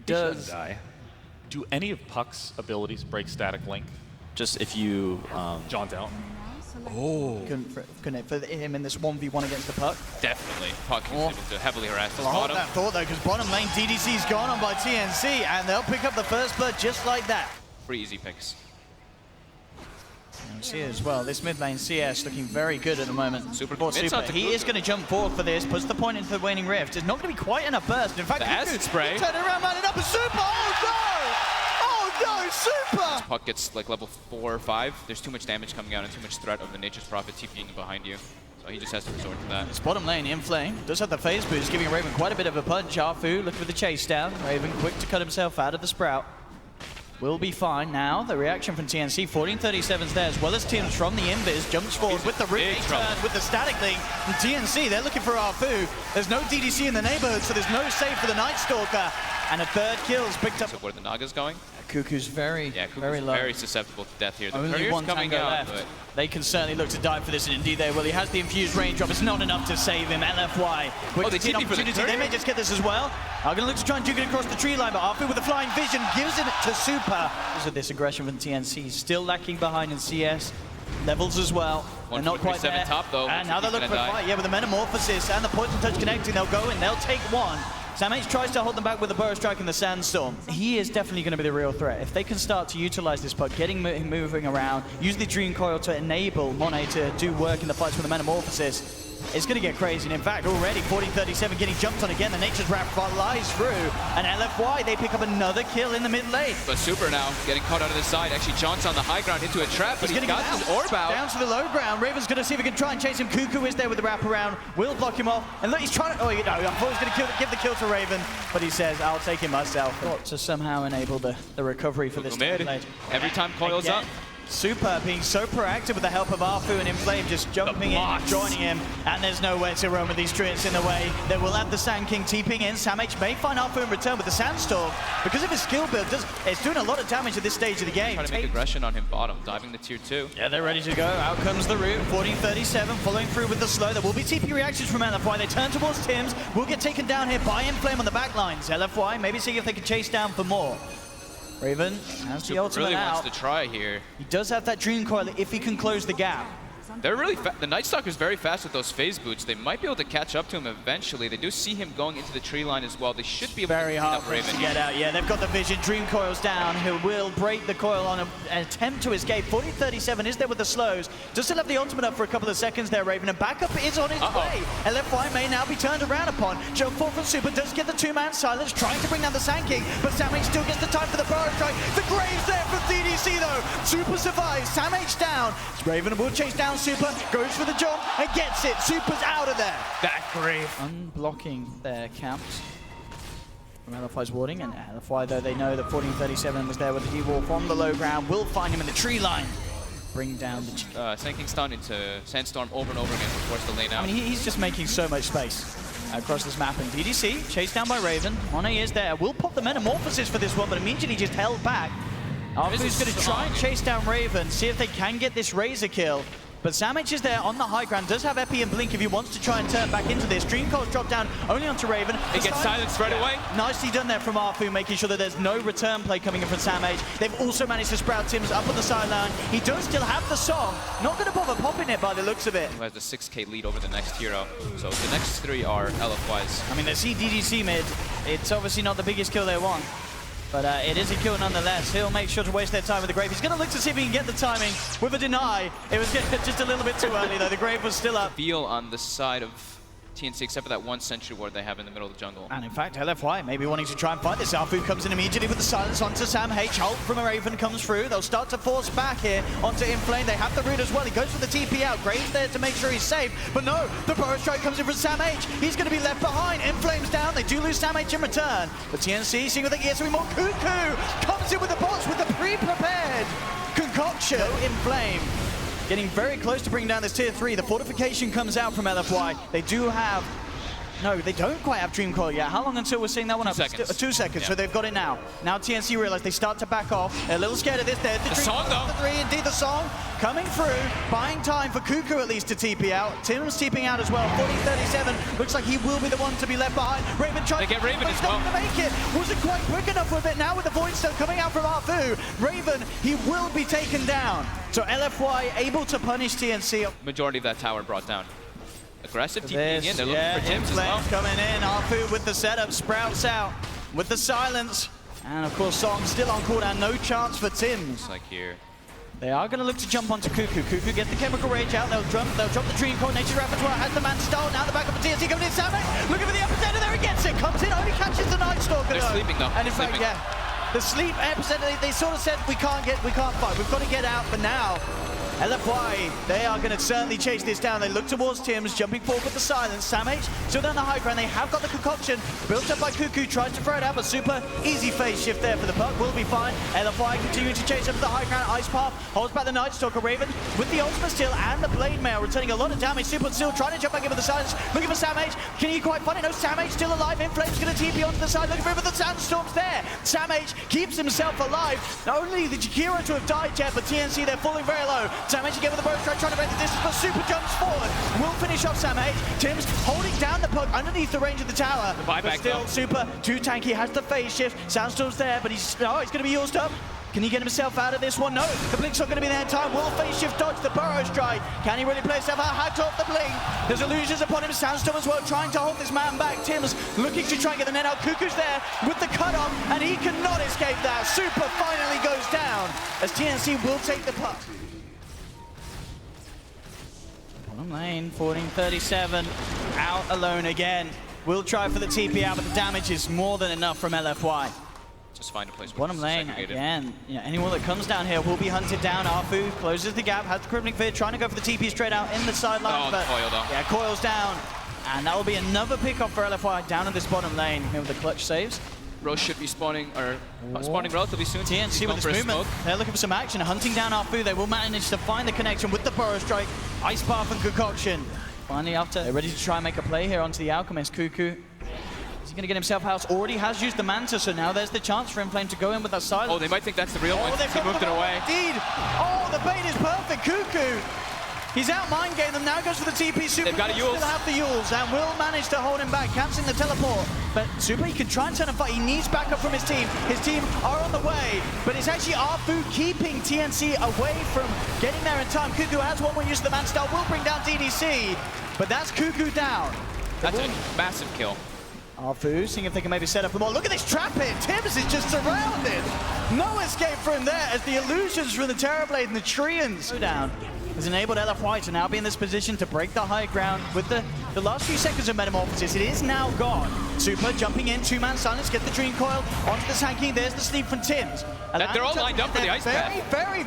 Does do any of Puck's abilities break static link? Just if you John's out. Oh. Couldn't for him in this 1v1 against the Puck. Definitely. Puck is able to heavily harass his Hold bottom. that thought though, because bottom lane DDC's gone on by TNC, and they'll pick up the first blood just like that. Pretty easy picks. See as well, this mid lane CS looking very good at the moment. Super. He is going to jump forward for this, puts the point into the waning rift. It's not going to be quite enough burst. In fact, the acid spray. Turn around, man, it up, and Super! Oh no! Oh no, Super! Puck gets like level 4 or 5. There's too much damage coming out and too much threat of the Nature's Prophet TPing behind you. So he just has to resort to that. It's bottom lane, Inflame does have the phase boost, giving Raven quite a bit of a punch. Arfu looking for the chase down. Raven quick to cut himself out of the Sprout. Will be fine now. The reaction from TNC, 1437's there, as well as Tim's from the Invis, jumps forward with the root turn, with the static link. And TNC, they're looking for Arfu. There's no DDC in the neighborhood, so there's no save for the Night Stalker. And a third kill's picked up. So where the Naga's going? Cuckoo's very low. Very susceptible to death here. The Only one coming tango out, left. but They can certainly look to die for this, and indeed they will. He has the infused range drop. It's not enough to save him. LFY. Quick they TP for the opportunity. They may just get this as well. Are going to look to try and juke it across the tree line, but Arfu with the flying vision gives it to Super. Because of this aggression from TNC, still lacking behind in CS. Levels as well. They're not quite there. Top, though. And now they're looking for a fight. Yeah, with the Metamorphosis and the Poison Touch connecting, they'll go and they'll take one. SamH tries to hold them back with the Burrow Strike and the Sandstorm. He is definitely going to be the real threat. If they can start to utilize this puck, moving around, use the Dream Coil to enable Monet to do work in the fights with the Metamorphosis, it's going to get crazy. And in fact, already 1437 getting jumped on again. The Nature's Wrath flies through. And LFY, they pick up another kill in the mid lane. But Super now getting caught out of the side. Actually, John's on the high ground into a trap, but he got his orb out. Down to the low ground. Raven's going to see if he can try and chase him. Cuckoo is there with the wraparound. Will block him off. And look, he's trying to... Oh, you know, I thought he was going to give the kill to Raven. But he says, I'll take him myself. Got to somehow enable the recovery for this lane. Every time coils up. Super being so proactive with the help of Arfu and Inflame, just jumping in, joining him, and there's nowhere to roam with these Treants in the way. They will have the Sand King TPing in. SamH may find Arfu in return with the Sandstorm. Because of his skill build, it's doing a lot of damage at this stage of the game. Trying to make aggression on him bottom, diving the tier 2. Yeah, they're ready to go. Out comes the root. 1437 following through with the slow. There will be TP reactions from LFY. They turn towards Tim's. Will get taken down here by Inflame on the back lines. LFY maybe see if they can chase down for more. Raven has the ultimate really out. Wants to try here. He does have that Dream Coil if he can close the gap. They're really the Night Stalker's very fast with those phase boots. They might be able to catch up to him eventually. They do see him going into the tree line as well. They should be able very to hard for him to get out. Yeah, they've got the vision. Dream Coil's down. He will break the coil on an attempt to escape. 1437 is there with the slows. Does still have the ultimate up for a couple of seconds there, Raven. And backup is on its way. LFY may now be turned around upon. Jump forward from Super does get the two-man silence, trying to bring down the Sand King, but SamH still gets the time for the Burrow Strike. The Graves there from DDC though. Super survives. SamH down. Raven will chase down Super. Goes for the jump and gets it. Super's out of there. That Grave. Unblocking their camps from LFY's warding, and LFY, though they know that 1437 was there with the D-Wolf on the low ground, will find him in the tree line. Bring down the... Sand King stun into Sandstorm over and over again to force the lane out. I mean, he's just making so much space across this map. And DDC, chased down by Raven. Monet is there. Will pop the Metamorphosis for this one, but immediately just held back. Arfu's going to try and chase down Raven, see if they can get this Razor kill. But SamH is there on the high ground, does have Epi and Blink if he wants to try and turn back into this. Dream Coil's dropped down only onto Raven. He gets silenced right away. Nicely done there from Arfu, making sure that there's no return play coming in from SamH. They've also managed to sprout Tim's up on the sideline. He does still have the song. Not going to bother popping it by the looks of it. Who has the 6k lead over the next hero. So the next 3 are LFYs. I mean, they see DDC mid. It's obviously not the biggest kill they want. But it is a kill nonetheless. He'll make sure to waste their time with the Grave. He's going to look to see if he can get the timing with a deny. It was just a little bit too early, though. The Grave was still up. Feel on the side of TNC, except for that one sentry ward they have in the middle of the jungle. And in fact, LFY maybe wanting to try and fight this. Arfu comes in immediately with the silence onto SamH. Halt from a Raven comes through. They'll start to force back here onto Inflame. They have the root as well. He goes for the TP out. Graves there to make sure he's safe. But no, the Burrow Strike comes in from SamH. He's going to be left behind. Inflame's down. They do lose SamH in return. But TNC, seeing what they can get, so more. Cuckoo comes in with the bots with the pre-prepared concoction. Inflame getting very close to bringing down this tier 3. The fortification comes out from LFY. They do have No, they don't quite have Dream Coil yet. How long until we're seeing that one 2 up? seconds. 2 seconds, Yeah. so they've got it now. Now TNC realize they start to back off. They're a little scared of this. There's the Dream song, Coil, though. the 3, indeed the song. Coming through, buying time for Cuckoo at least to TP out. Tim's TPing out as well. 40-37, looks like he will be the one to be left behind. Raven trying They get Raven but as he's not well. going to make it. Wasn't quite quick enough with it. Now with the Void Stone coming out from Arfu, Raven, he will be taken down. So LFY able to punish TNC. Majority of that tower brought down. Aggressive TPing This, in. They're looking for Tims as well. Inflames coming in. Arfu with the setup, Sprouts out with the silence. And of course, Song still on cooldown. No chance for Tims. It's like here. They are going to look to jump onto Cuckoo. Cuckoo gets the Chemical Rage out. They'll drop the Dream Core. Nature Rapid well has the man style. Now the back of the TNC coming in. Savage looking for the epicenter there. He gets it. Comes in. Only catches the Night Stalker. They're sleeping though. And in fact, Sleeping. yeah, the sleep epicenter. They sort of said we can't fight. We've got to get out. But now, LFY, they are going to certainly chase this down. They look towards Tims, jumping forward with the silence. Samh still down the high ground. They have got the concoction built up by Cuckoo. Tries to throw it out, but super easy phase shift there for the puck. Will be fine. LFY continuing to chase up the high ground. Ice Path holds back the Night Stalker. Raven with the ultimate still and the Blade Mail, returning a lot of damage. Super still trying to jump back in with the silence. Looking for Samh. Can he quite find it? No, Samh still alive. Inflame's going to TP onto the side. Looking for him, but the Sandstorm's there. Samh keeps himself alive. Not only the Jakiro to have died yet, but TNC, they're falling very low. Samh again with the bow strike, trying to break the distance, but Super jumps forward. Will finish off Samh. Tims holding down the puck underneath the range of the tower. buyback, But still, though. Super too tanky, has the phase shift. Sandstorm's there, but he's going to be used up. Can he get himself out of this one? No, the Blink's not going to be there in time. Will phase shift dodge the burrow strike? Can he really play himself out? Hacked off the Blink. There's illusions upon him. Sandstorm as well, trying to hold this man back. Tim's looking to try and get the net out. Cuckoo's there with the cutoff, and he cannot escape that. Super finally goes down as TNC will take the puck. Bottom lane, 14-37, out alone again. Will try for the TP out, but the damage is more than enough from LFY. Just find a place where Bottom it's lane segregated. again. Yeah, anyone that comes down here will be hunted down. Arfu closes the gap, has the Crippling Fear, trying to go for the TP straight out in the sidelines. Oh, but coil though. yeah, coils down. And that will be another pickup for LFY down in this bottom lane here with the clutch saves. Roche should be spawning relatively soon. TNC He's with going this for a movement. smoke. They're looking for some action, hunting down Arfu. They will manage to find the connection with the Burrow Strike, Ice Path and Concoction. Finally, after they're ready to try and make a play here onto the Alchemist, Cuckoo. Is he going to get himself house? Already has used the Manta, so now there's the chance for Inflame to go in with that silence. Oh, they might think that's the real one. they've He got moved the it away. Indeed. Oh, the bait is perfect. Cuckoo. He's out mind game them now, goes for the TP. Super They've got a will Yules. still have the Yules and will manage to hold him back, cancelling the teleport. But Super, he can try and turn a fight. He needs backup from his team. His team are on the way, but it's actually Arfu keeping TNC away from getting there in time. Cuckoo has one more use of the man style, will bring down DDC, but that's Cuckoo down. That's a massive kill. Arfu, seeing if they can maybe set up the ball. Look at this trap hit. Tims is just surrounded. No escape from there as the illusions from the Terrorblade and the Treants down has enabled LFY to now be in this position to break the high ground with the last few seconds of Metamorphosis. It is now gone. Super jumping in, two-man silence, get the Dream Coil onto the tanking. There's the sleep from Tims. They're all lined up for the ice path.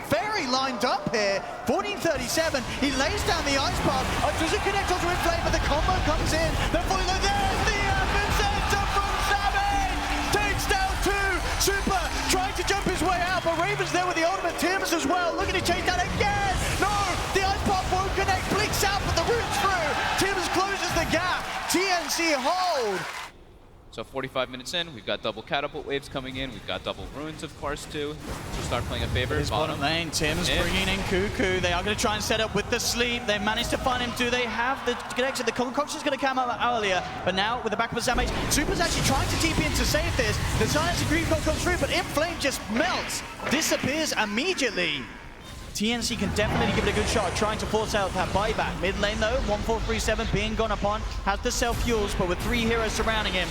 Very lined up here. 14-37. He lays down the ice path. Doesn't connect onto Inflame, but the combo comes in. They're falling like there's the epicenter from Savage. Takes down two. Super trying to jump his way out, but Raven's there with the ultimate. Tims as well, looking to chase down again. No, the ice path won't connect. Blinks out, but the route's through. Tims closes the gap. TNC hold. So 45 minutes in, we've got double catapult waves coming in. We've got double ruins, of course, too. So start playing a favor. His bottom lane, Tims bringing in Cuckoo. They are going to try and set up with the sleep. They managed to find him. Do they have the connection? The concoction's going to come out earlier, but now with the backup of Samh, Super's actually trying to TP in to save this. The silence of Green Cold comes through, but Inflame just melts, disappears immediately. TNC can definitely give it a good shot, trying to force out that buyback. Mid lane though, 1437 being gone upon, has the self-fuels, but with 3 heroes surrounding him,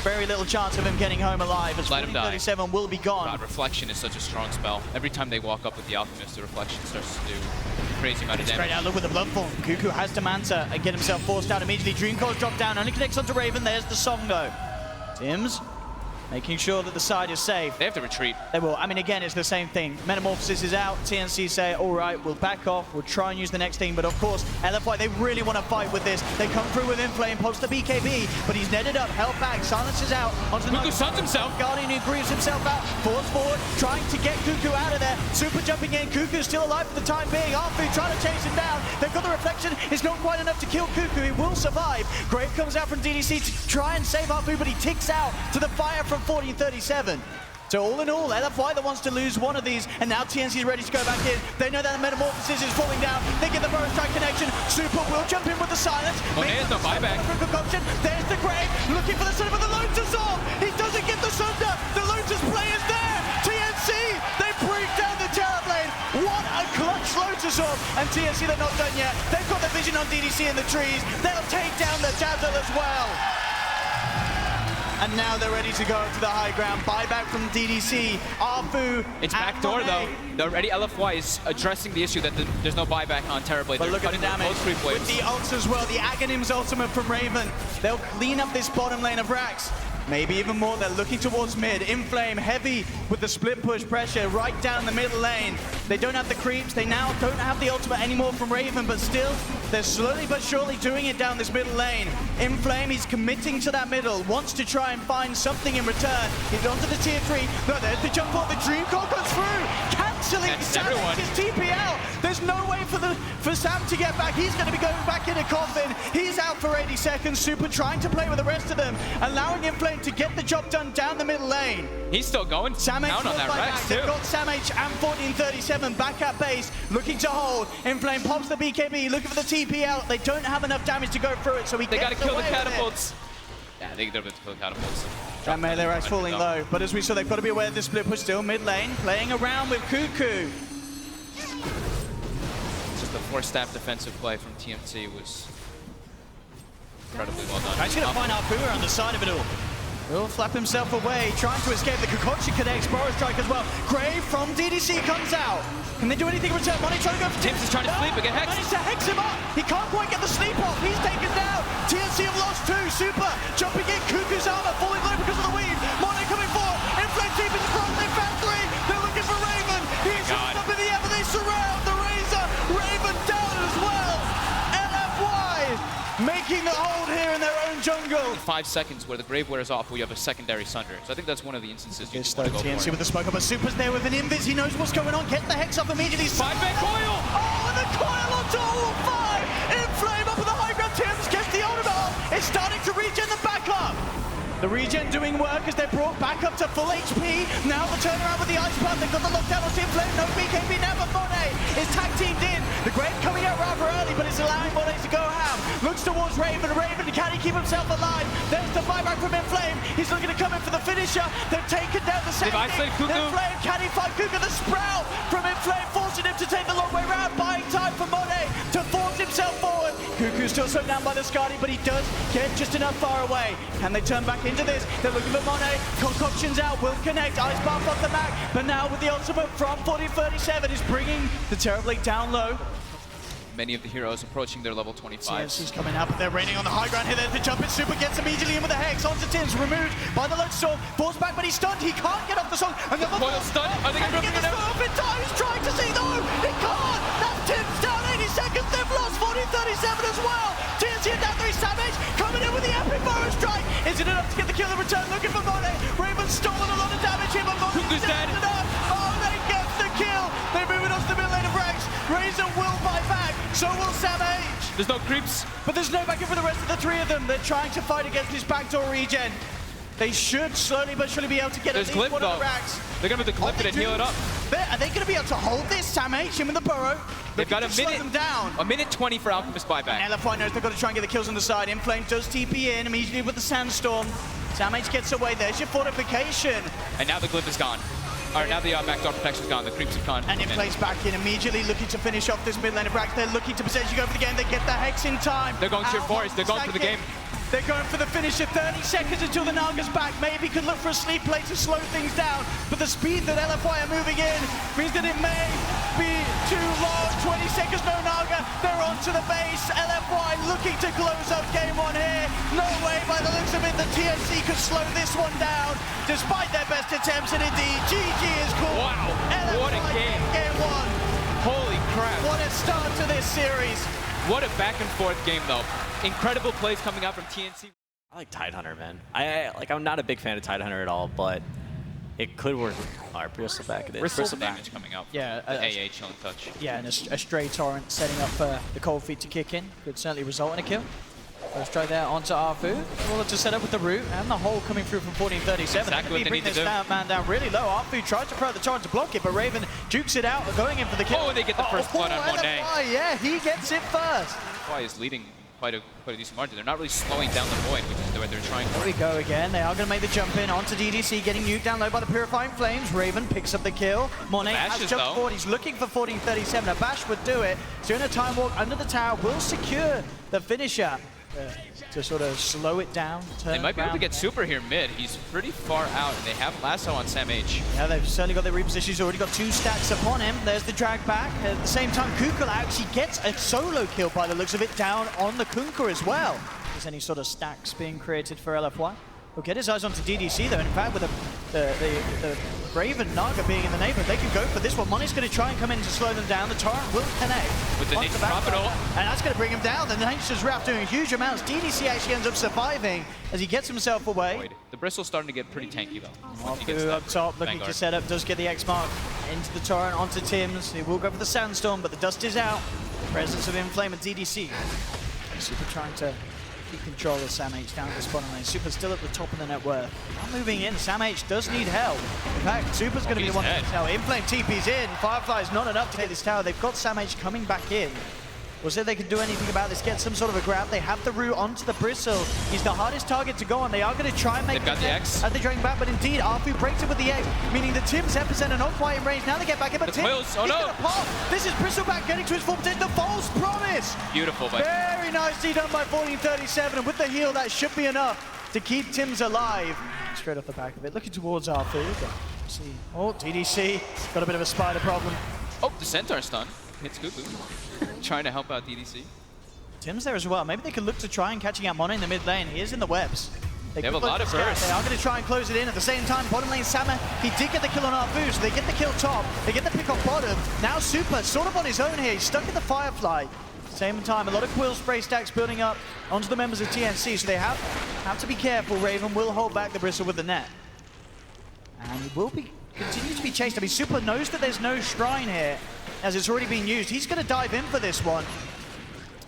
very little chance of him getting home alive as Let him die. 37 will be gone. God, Reflection is such a strong spell. Every time they walk up with the Alchemist, the Reflection starts to do a crazy amount of damage. Straight out, look with the blood form. Cuckoo has to Manta and get himself forced out immediately. Dream Coil's drop down, only connects onto Raven. There's the song though. Tims making sure that the side is safe. They have to retreat. They will. I mean, again, it's the same thing. Metamorphosis is out. TNC say, all right, we'll back off. We'll try and use the next team. But of course, LFY, they really want to fight with this. They come through with Inflame, post the BKB, but he's netted up, held back, silences out. Onto the Cuckoo stuns himself. Guardian who grieves himself out. Force forward, trying to get Cuckoo out of there. Super jumping in. Cuckoo's still alive for the time being. Arfu trying to chase him down. They've got the reflection. It's not quite enough to kill Cuckoo. He will survive. Grave comes out from DDC to try and save Arfu, but he ticks out to the fire from 1437. So all in all, LFY that wants to lose one of these, and now TNC is ready to go back in. They know that the Metamorphosis is falling down. They get the burrow strike connection. Super will jump in with the silence. Monet has no buyback. There's the Grave, looking for the Sunder, but the Lotus off. He doesn't get the Sunder. The Lotus play is there. TNC, they break down the Terrorblade. What a clutch Lotus off. And TNC, they're not done yet. They've got the vision on DDC in the trees. They'll take down the Dazzle as well. And now they're ready to go to the high ground. Buyback from DDC. Arfu. It's backdoor though. The already LFY is addressing the issue that there's no buyback on Terrorblade. But look at the damage with with the ults as well. The Aghanim's ultimate from Raven. They'll clean up this bottom lane of Rax. Maybe even more. They're looking towards mid. Inflame heavy with the split push pressure right down the middle lane. They don't have the creeps. They now don't have the ultimate anymore from Raven, but still, they're slowly but surely doing it down this middle lane. Inflame, he's committing to that middle, wants to try and find something in return. He's onto the tier 3. No, there's the jump ball. The Dream Call goes through. Cancelling Savage's TP out. There's no way for Sam to get back. He's going to be going back in a coffin. He's out for 80 seconds. Super trying to play with the rest of them, allowing Inflame to get the job done down the middle lane. He's still going Sam H down on that Rax too. They've got Sam H and 1437 back at base, looking to hold. Inflame pops the BKB, looking for the TP out. They don't have enough damage to go through it, so he They gets gotta kill the away with it. catapults. Yeah, they gotta kill the catapults. That melee rack's falling low, but as we saw, they've got to be aware of the split push still mid lane, playing around with Cuckoo. Just the 4-staff defensive play from TNC was incredibly well done. He's going to find Arfu on the side of it all. Will flap himself away, trying to escape. The Concoction connects, Burrow Strike as well. Grave from DDC comes out. Can they do anything in return? Money trying to go for Tims is trying to sleep, but get hexed. Money's to hex him up. He can't quite get the sleep off. He's taken down. TNC have lost 2. Super jumping in. Cuckoo's armor falling low because of the weave. Money coming forward. Inflame deep in front. They found 3. They're looking for Raven. He's up in the air, but they surround the Razor. Raven down as well. LFY making the hold here in their own jungle. 5 seconds where the Grave wears off, we have a secondary Sunder. So I think that's one of the instances you just want to go TNC for. with the smoke up, but Super's there with an invis. He knows what's going on. Get the hex up immediately. 5-man coil! Oh, and the coil onto all 5. Inflame up in the high ground. Tims gets the ultimate off. It's starting to regen the backup. The regen doing work as they're brought back up to full HP. Now the turnaround with the ice path. They've got the lockdown on Inflame. No BKB now, but Monet is tag teamed in. The Grave coming out rather early, but it's allowing Monet to go ham. Looks towards Raven. Raven, can he keep himself alive? There's the buyback from Inflame. He's looking to come in for the finisher. They've taken down the second. Inflame, can he find Cuckoo? The sprout from Inflame, forcing him to take the long way round, buying time for Monet to force himself forward. Cuckoo's still slowed down by the Skadi, but he does get just enough far away. Can they turn back into this? They're looking for Monet. Concoction's out, will connect. Ice Bath off the back, but now with the ultimate from 4037 is bringing the Terrorblade down low. Many of the heroes approaching their level 25. TNC's coming up, but they're raining on the high ground here. There's the jump in. Super gets immediately in with the hex onto Tims, removed by the Lotus Storm. Falls back, but he's stunned. He can't get off the song. Another Coil stun. I think I'm get the storm up in time. He's trying to see. No, he can't. That's Tims down 80 seconds. They've lost 40-37 as well. TNC and down 3. Savage coming in with the epic burrow strike. Is it enough to get the kill in return? Looking for Monet. Raven's stolen a lot of damage here, but Monet's dead. Oh, they get the kill. They're moving off the mid lane of Rex. Razor will buy back. So will Sam H. There's no creeps. But there's no backup for the rest of the 3 of them. They're trying to fight against this backdoor regen. They should slowly but surely be able to get at least one of the racks. They're going to have to clip it and heal it up. Are they going to be able to hold this? Sam H, him in the burrow. They've got slow them down. a minute 20 for Alchemist buyback. And LFY knows they've got to try and get the kills on the side. Inflame does TP in immediately with the Sandstorm. Sam H gets away. There's your fortification. And now the glyph is gone. Or now the backdoor protection's gone. The creeps have gone. And Inflame's back in immediately, looking to finish off this mid lane of Rax. They're looking to potentially go for the game. They get the hex in time. They're going tier 4s. They're going for the game. They're going for the finisher. 30 seconds until the Naga's back. Maybe could look for a sleep play to slow things down. But the speed that LFY are moving in means that it may be too long. 20 seconds, no Naga. They're onto the base. LFY looking to close up game one here. No way, by the looks of it, the TNC could slow this one down, despite their best attempts. And indeed, GG is cool. Wow, LFY what a game. Game one. Holy crap. What a start to this series. What a back and forth game, though. Incredible plays coming out from TNC. I like Tidehunter, man. I'm not a big fan of Tidehunter at all, but it could work. All right, Bristle back. It is. Bristle damage coming out from Yeah, the AA chilling touch. Yeah, and a stray torrent setting up for the cold feet to kick in. Could certainly result in a kill. First try there onto Arfu. Well, to set up with the root and the hole coming through from 1437. Exactly what they bring need to this do. man down really low. Arfu tried to throw the torrent to block it, but Raven jukes it out, going in for the kill. Oh, they get the first blood on Monet. LFY, yeah, he gets it first. LFY is leading quite a decent margin. They're not really slowing down the void, which is what they're trying There for. we go again. They are going to make the jump in onto DDC, getting nuked down low by the Purifying Flames. Raven picks up the kill. Monet has Bashes, jumped though. forward. He's looking for 1437. A bash would do it. So in a time walk under the tower will secure the finisher to sort of slow it down. They might be able to get Super here mid. He's pretty far out, and they have Lasso on Sam H. Yeah, they've certainly got their repositions. He's already got 2 stacks upon him. There's the drag back. At the same time, Kukul actually gets a solo kill by the looks of it down on the Kunkka as well. Is any sort of stacks being created for LFY? He'll get his eyes onto DDC though. In fact, with the Raven Naga being in the neighborhood, they can go for this one. Money's going to try and come in to slow them down. The torrent will connect. With the onto Nature back Prophet ult. and that's going to bring him down. The Nature's Wrath doing huge amounts. DDC actually ends up surviving as he gets himself away. Void. The Bristle's starting to get pretty tanky, though. once he gets Arfu that up top, looking Vanguard. to set up, does get the X mark into the torrent, onto Tim's. He will go for the Sandstorm, but the dust is out. Presence of Inflame at DDC. Super trying to keep control of Sam H down at the bottom lane. Super still at the top of the net worth. Now moving in, Sam H does need help. In fact, Super's going to be the one that needs help. Inflame TP's in. Firefly is not enough to get this tower. They've got Sam H coming back in. Was it they can do anything about this? Get some sort of a grab. They have the root onto the Bristle. He's the hardest target to go on. They are going to try and make They've got the X. as they dragging back, but indeed, Arfu breaks it with the X, meaning the Tim's epicenter not quite in range. Now they get back in, but The Tim, coils, oh he's no. going to pop. This is Bristle back getting to his full potential. The false promise. Beautiful, but Very nicely done by 1437, and with the heal, that should be enough to keep Tim's alive. Straight off the back of it, looking towards Arfu. See, oh, DDC got a bit of a spider problem. oh, the Centaur stun hits Cuckoo. Trying to help out DDC. Tim's there as well. Maybe they can look to try and catching out Mono in the mid lane. He is in the webs. They have a lot of burst. They are going to try and close it in. At the same time, bottom lane Sama, he did get the kill on Arfu, so they get the kill top. They get the pick off bottom. Now Super, sort of on his own here. He's stuck in the Firefly. Same time, a lot of Quill Spray stacks building up onto the members of TNC, so they have to be careful. Raven will hold back the Bristle with the net. And he will continue to be chased. I mean, Super knows that there's no shrine here, as it's already been used. He's going to dive in for this one.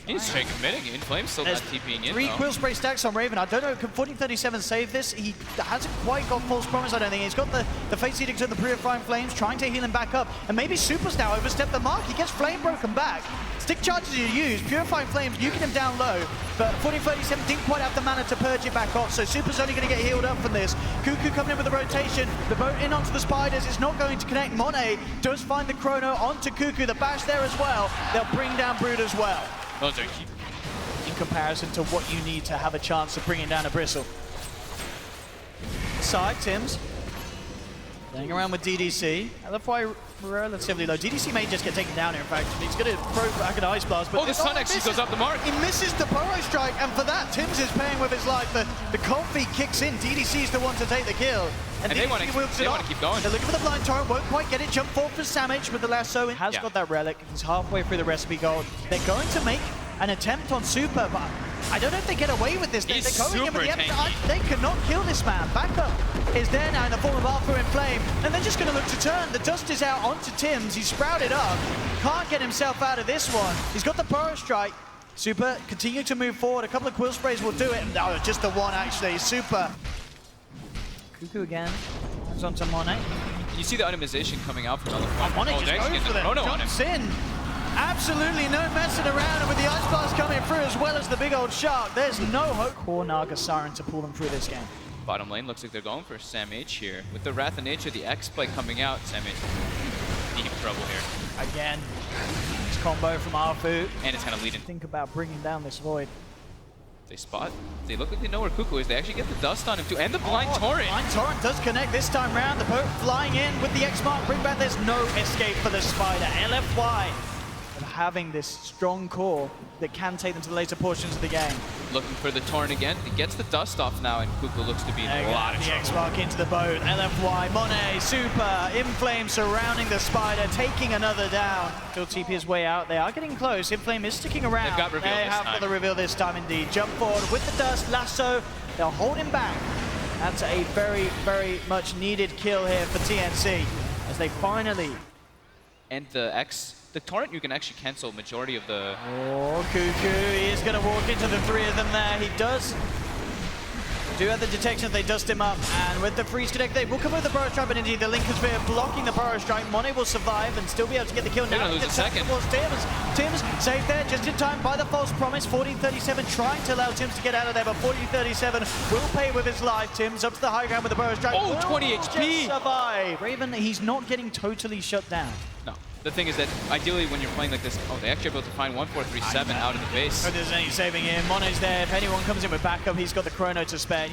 He's straight committing. Inflame still not There's TPing in, 3 though. Quill Spray stacks on Raven. I don't know, can 1437 save this? He hasn't quite got False Promise, I don't think. He's got the Fate's Edict and the Purifying Flames, trying to heal him back up. And maybe Super's now overstepped the mark. He gets Flame broken back. Stick charges are used, Purifying Flames, nuking him down low. But 1437 didn't quite have the mana to purge it back off, so Super's only going to get healed up from this. Cuckoo coming in with the rotation. The boat in onto the Spiders. It's not going to connect. Monet does find the Chrono onto Cuckoo. The bash there as well. They'll bring down Brood as well. Those are key. In comparison to what you need to have a chance of bringing down a Bristle. Side, Tim's. Playing around with DDC. LFY relatively low. DDC may just get taken down here, in fact. He's going to throw back an Ice Blast. But Oh, the Sun actually goes up the mark. He misses the Burrow Strike, and for that, Tim's is paying with his life. The cold feet kicks in. DDC's the one to take the kill. And they want to keep going. They're looking for the blind torrent, won't quite get it. Jump forward for Samage with the lasso. Has Yeah. got that relic. He's halfway through the recipe gold. They're going to make an attempt on Super, but I don't know if they get away with this. He's They're going in with the super tanky. They cannot kill this man. Backup is there now in the form of Arthur in Flame, and they're just going to look to turn. The dust is out onto Tim's. He's sprouted up. Can't get himself out of this one. He's got the Burrow Strike. Super continue to move forward. A couple of Quill Sprays will do it. No, just the one actually. Super. Cuckoo again. Hands onto Monet. You see the itemization coming out from LFY. Monet Oh, just they actually goes get for the them. Chrono on him. Jumps in. Absolutely no messing around, and with the Ice Blast coming through as well as the big old shark, there's no hope. Core Naga Siren to pull them through this game. Bottom lane looks like they're going for Sam H here. With the Wrath of Nature, the X play coming out, Sam H deep trouble here. Again, this combo from Arfu. And it's kind of leading. Think about bringing down this Void. They spot. They look like they know where Cuckoo is. They actually get the dust on him too. And the blind torrent. Blind Torrent does connect this time round. The boat flying in with the X-Mark bring back. There's no escape for the Spider. LFY having this strong core that can take them to the later portions of the game. Looking for the torrent again. He gets the dust off now, and Cuckoo looks to be in a lot of the trouble. X-Mark into the boat. LFY, Monet, Super, Inflame surrounding the Spider, taking another down. He'll TP his way out. They are getting close. Inflame is sticking around. They've got reveal They this have time. got the reveal this time indeed. Jump forward with the dust, lasso. They'll hold him back. That's a very, very much needed kill here for TNC as they finally... And the torrent, you can actually cancel majority of the... Oh, Cuckoo, he is going to walk into the three of them there. He does do have the detection. They dust him up, and with the freeze connect, they will come with the Burrow Strike, but indeed the Lincoln Spear blocking the Burrow Strike. Monet will survive and still be able to get the kill. They're Now gonna lose a second. towards Tims. Tims saved there just in time by the false promise. 1437 trying to allow Tims to get out of there, but 1437 will pay with his life. Tims up to the high ground with the Burrow Strike. Oh, 20 Will HP. just survive. Raven, he's not getting totally shut down. No. The thing is that ideally when you're playing like this, oh, they actually are able to find 1437 out of the base. If there's any saving him, Monet's there. If anyone comes in with backup, he's got the chrono to spare.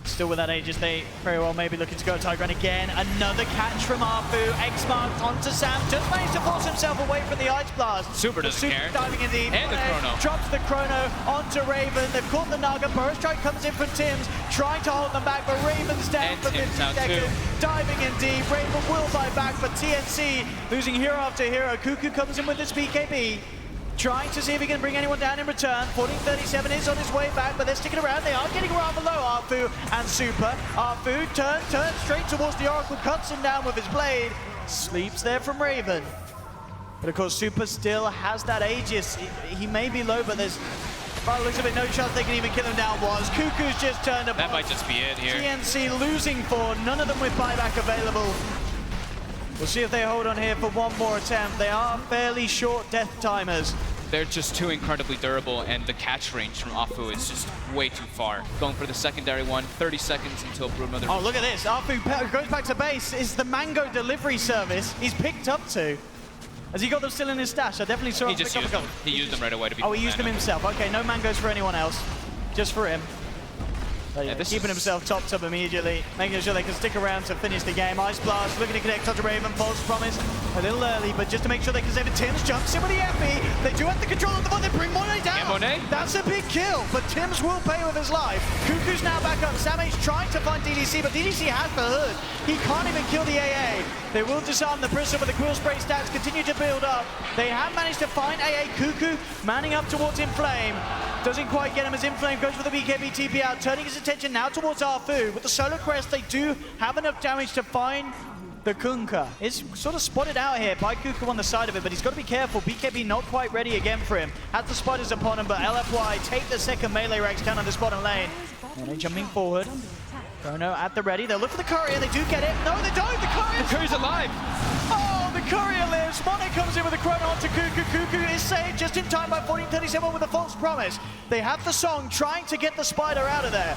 Still with that Aegis, they very well maybe looking to go to Tiger again. Another catch from Arfu. X-Mark onto Sam. Just managed to force himself away from the Ice Blast. Super doesn't care. Diving indeed. And the chrono. Drops the chrono onto Raven. They've caught the Naga. Burrow Strike comes in from Tims, trying to hold them back, but Raven's down And for Tims 50 out seconds. too. Diving indeed. Raven will buy back, but TNC losing hero after hero. Cuckoo comes in with this BKB. Trying to see if he can bring anyone down in return. 1437 is on his way back, but they're sticking around. They are getting rather low, Arfu and Super. Arfu turns straight towards the Oracle, cuts him down with his blade. Sleeps there from Raven. But of course, Super still has that Aegis. He may be low, but there's, by the looks of it, no chance they can even kill him down. Cuckoo's just turned up. That might just be it here. TNC losing 4, none of them with buyback available. We'll see if they hold on here for one more attempt. They are fairly short death timers. They're just too incredibly durable, and the catch range from Afu is just way too far. Going for the secondary one, 30 seconds until Bruno. Oh, look at this. Afu goes back to base. Is the Mango delivery service he's picked up to. Has he got them still in his stash? I definitely saw him He just pick up used a them. couple. He used them right away to be. Oh, he used them himself. Okay, no mangoes for anyone else. Just for him. Yeah, keeping himself topped up immediately, making sure they can stick around to finish the game. Ice Blast looking to connect onto Raven, false promise a little early, but just to make sure they can save it. Tims jumps in with the FE. They do have the control of the ball. They bring Monet down. Yeah, Monet. That's a big kill, but Tims will pay with his life. Cuckoo's now back up. Samage trying to find DDC, but DDC has the hood. He can't even kill the AA. They will disarm the Prism, but the Quill Spray stats continue to build up. They have managed to find AA. Cuckoo manning up towards Inflame. Doesn't quite get him as Inflame goes for the BKB TP out, turning his attention now towards Arfu. With the Solar Crest, they do have enough damage to find the Kunkka. It's sort of spotted out here by Cuckoo on the side of it, but he's got to be careful. BKB not quite ready again for him. Has the spiders upon him, but LFY take the second melee ranks down on this bottom lane. And they're jumping forward. Chrono at the ready. They'll look for the courier. They do get it. No, they don't. The Curry's alive. Oh, the courier lives. Monet comes in with a chrono onto Cuckoo. Cuckoo is saved just in time by 1437 with a false promise. They have the song trying to get the spider out of there.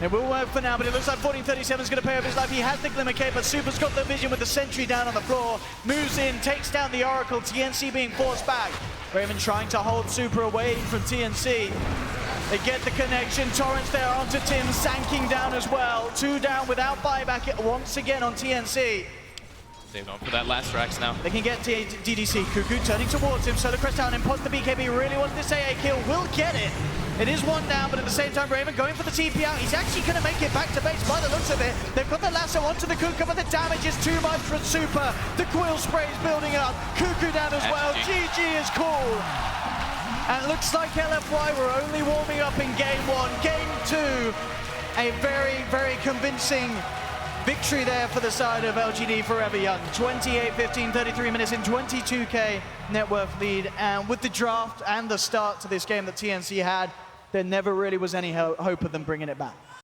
It will work for now, but it looks like 1437 is going to pay off his life. He has the Glimmer Cape, but Super's got the vision with the sentry down on the floor. Moves in, takes down the Oracle. TNC being forced back. Raven trying to hold Super away from TNC. They get the connection. Torrent's there onto Tim, sanking down as well. 2 down without buyback once again on TNC. They've gone for that last Rax now. They can get DDC. Cuckoo turning towards him. Solar Crest down, imposts the BKB. Really wants this AA kill. Will get it. It is 1 down, but at the same time, Raven going for the TP out. He's actually going to make it back to base by the looks of it. They've got the lasso onto the Kunkka, but the damage is too much for Super. The Quill Spray is building up. Cuckoo down as well. GG is cool. And it looks like LFY were only warming up in game 1. Game 2, a very, very convincing victory there for the side of LGD Forever Young. 28-15, 33 minutes in, 22k net worth lead. And with the draft and the start to this game that TNC had, there never really was any hope of them bringing it back.